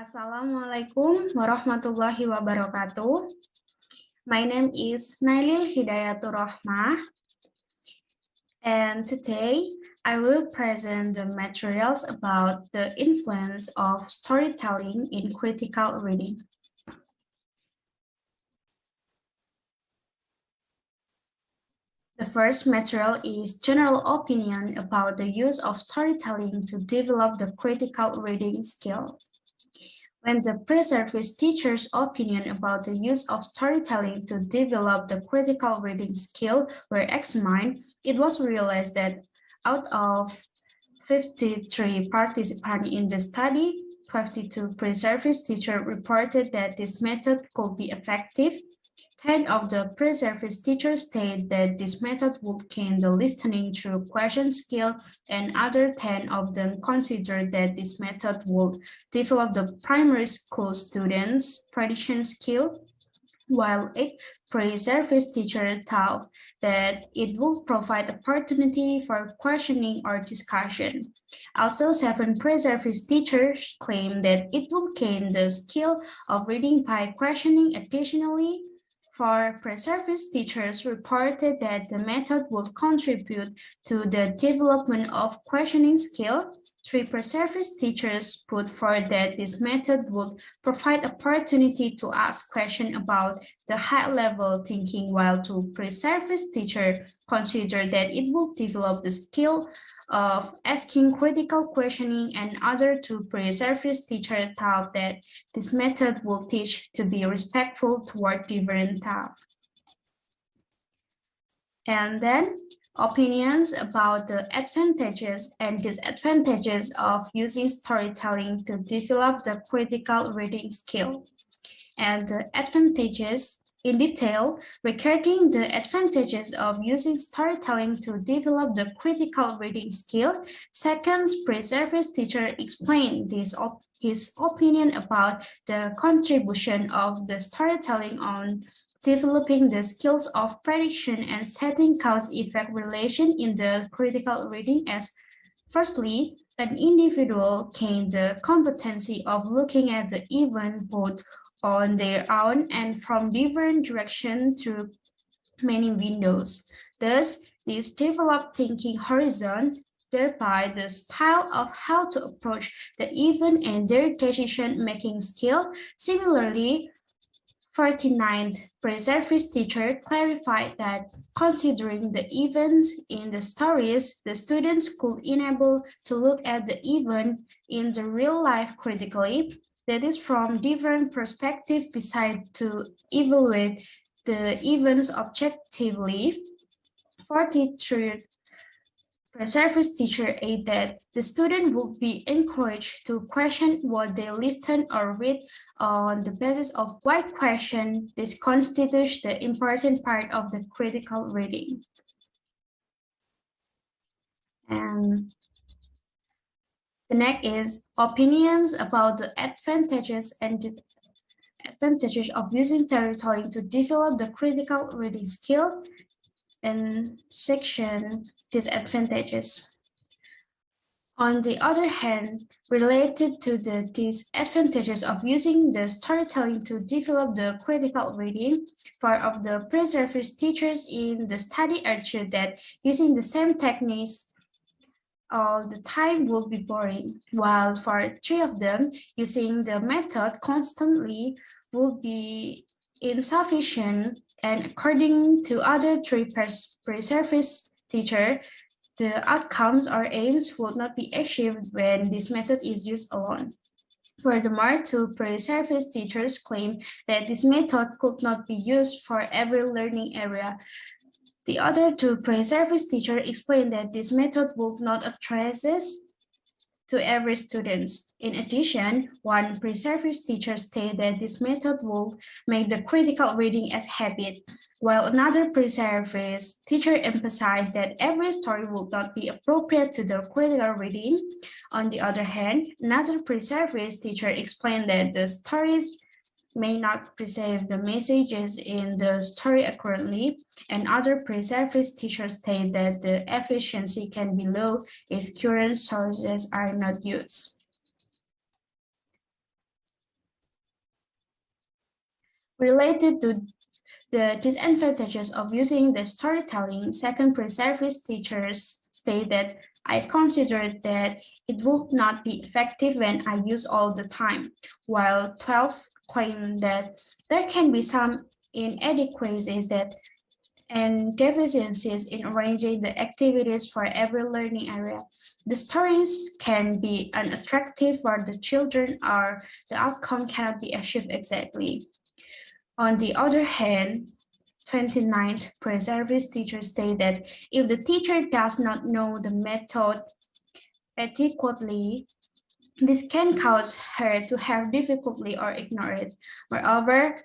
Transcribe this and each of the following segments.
Assalamualaikum warahmatullahi wabarakatuh. My name is Nailil Hidayatur Rahmah, and today I will present the materials about the influence of storytelling in critical reading. The first material is general opinion about the use of storytelling to develop the critical reading skill. When the pre-service teacher's opinion about the use of storytelling to develop the critical reading skill were examined, it was realized that out of 53 participants in the study, 52 pre-service teachers reported that this method could be effective. 10 of the pre-service teachers stated that this method would gain the listening through question skill, and other 10 of them considered that this method would develop the primary school students' prediction skill, while 8 pre-service teachers thought that it would provide opportunity for questioning or discussion. Also, 7 pre-service teachers claimed that it will gain the skill of reading by questioning. Additionally, 4 pre-service teachers reported that the method would contribute to the development of questioning skill. 3 pre-service teachers put forward that this method would provide opportunity to ask questions about the high-level thinking, while 2 pre-service teachers considered that it would develop the skill of asking critical questioning, and other 2 pre-service teachers thought that this method will teach to be respectful toward different staff. And then opinions about the advantages and disadvantages of using storytelling to develop the critical reading skill. And the advantages in detail, regarding the advantages of using storytelling to develop the critical reading skill, second pre-service teacher explained his opinion about the contribution of the storytelling on developing the skills of prediction and setting cause-effect relation in the critical reading as firstly, an individual gained the competency of looking at the event both on their own and from different directions through many windows. Thus, this developed thinking horizon, thereby the style of how to approach the event and their decision-making skill. Similarly, 49th pre-service teacher clarified that considering the events in the stories, the students could enable to look at the event in the real life critically, that is from different perspectives besides to evaluate the events objectively. 43rd pre-service teacher added that the student would be encouraged to question what they listen or read on the basis of why question. This constitutes the important part of the critical reading. And the next is opinions about the advantages and disadvantages of using storytelling to develop the critical reading skill. In section disadvantages. On the other hand, related to the disadvantages of using the storytelling to develop the critical reading, 4 of the pre-service teachers in the study argued that using the same techniques all the time would be boring, while for 3 of them, using the method constantly would be insufficient, and according to other 3 pre-service teachers, the outcomes or aims would not be achieved when this method is used alone. Furthermore, 2 pre-service teachers claim that this method could not be used for every learning area. The other 2 pre-service teachers explained that this method would not address to every student. In addition, 1 pre-service teacher stated that this method will make the critical reading as habit, while another pre-service teacher emphasized that every story would not be appropriate to the critical reading. On the other hand, another pre-service teacher explained that the stories may not preserve the messages in the story accurately, and other pre-service teachers state that the efficiency can be low if current sources are not used. Related to the disadvantages of using the storytelling, second pre-service teachers state that I considered that it would not be effective when I use all the time, while 12 claim that there can be some inadequacies that and deficiencies in arranging the activities for every learning area. The stories can be unattractive for the children or the outcome cannot be achieved exactly. On the other hand, 29th pre-service teachers state that if the teacher does not know the method adequately, this can cause her to have difficulty or ignore it. Moreover,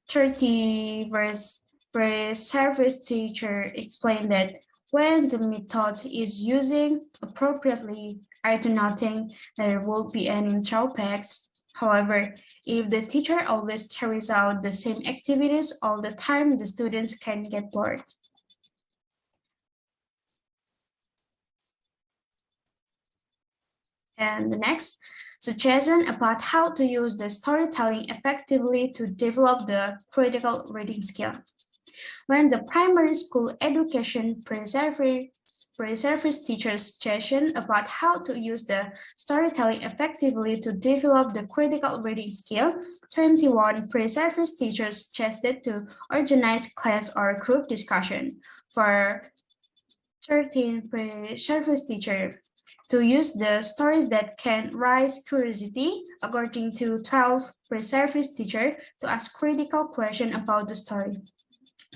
30 verse pre-service teacher explained that when the method is using appropriately, I do not think there will be any drawbacks. However, if the teacher always carries out the same activities all the time, the students can get bored. And the next, suggestion about how to use the storytelling effectively to develop the critical reading skill. When the primary school education pre-service teachers suggestion about how to use the storytelling effectively to develop the critical reading skill, 21 pre-service teachers suggested to organize class or group discussion. For 13 pre-service teachers, to use the stories that can raise curiosity, according to 12 pre-service teachers, to ask critical questions about the story.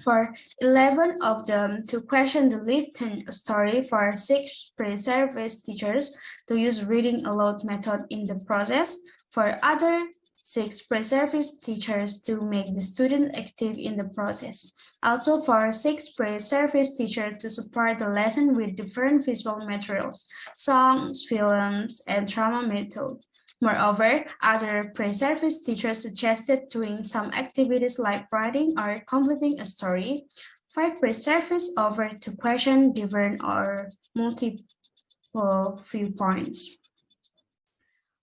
For 11 of them to question the listened story, for 6 pre-service teachers to use reading aloud method in the process, for other 6 pre-service teachers to make the student active in the process. Also for 6 pre-service teachers to support the lesson with different visual materials, songs, films, and drama method. Moreover, other pre-service teachers suggested doing some activities like writing or completing a story. 5 pre-service offered to question different or multiple viewpoints.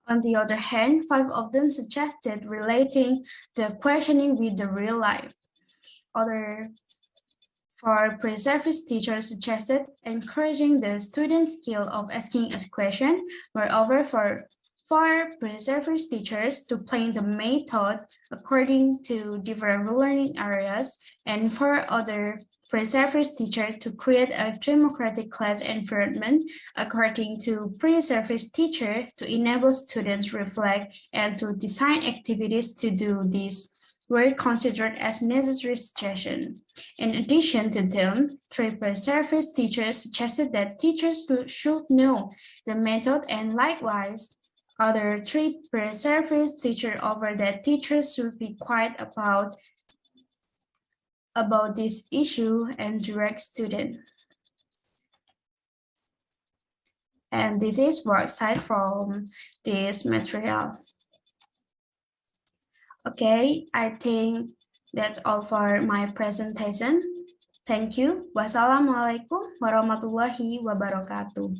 On the other hand, 5 of them suggested relating the questioning with the real life. For pre-service teachers suggested encouraging the student skill of asking a question. Moreover, for pre-service teachers to plan the method according to different learning areas, and for other pre-service teachers to create a democratic class environment according to pre-service teacher to enable students reflect and to design activities to do this were considered as necessary suggestions. In addition to them, 3 pre-service teachers suggested that teachers should know the method, and likewise, other 3 pre-service teachers offered that teachers should be quiet about this issue and direct students. And this is worksite from this material. Okay, I think that's all for my presentation. Thank you. Wassalamualaikum warahmatullahi wabarakatuh.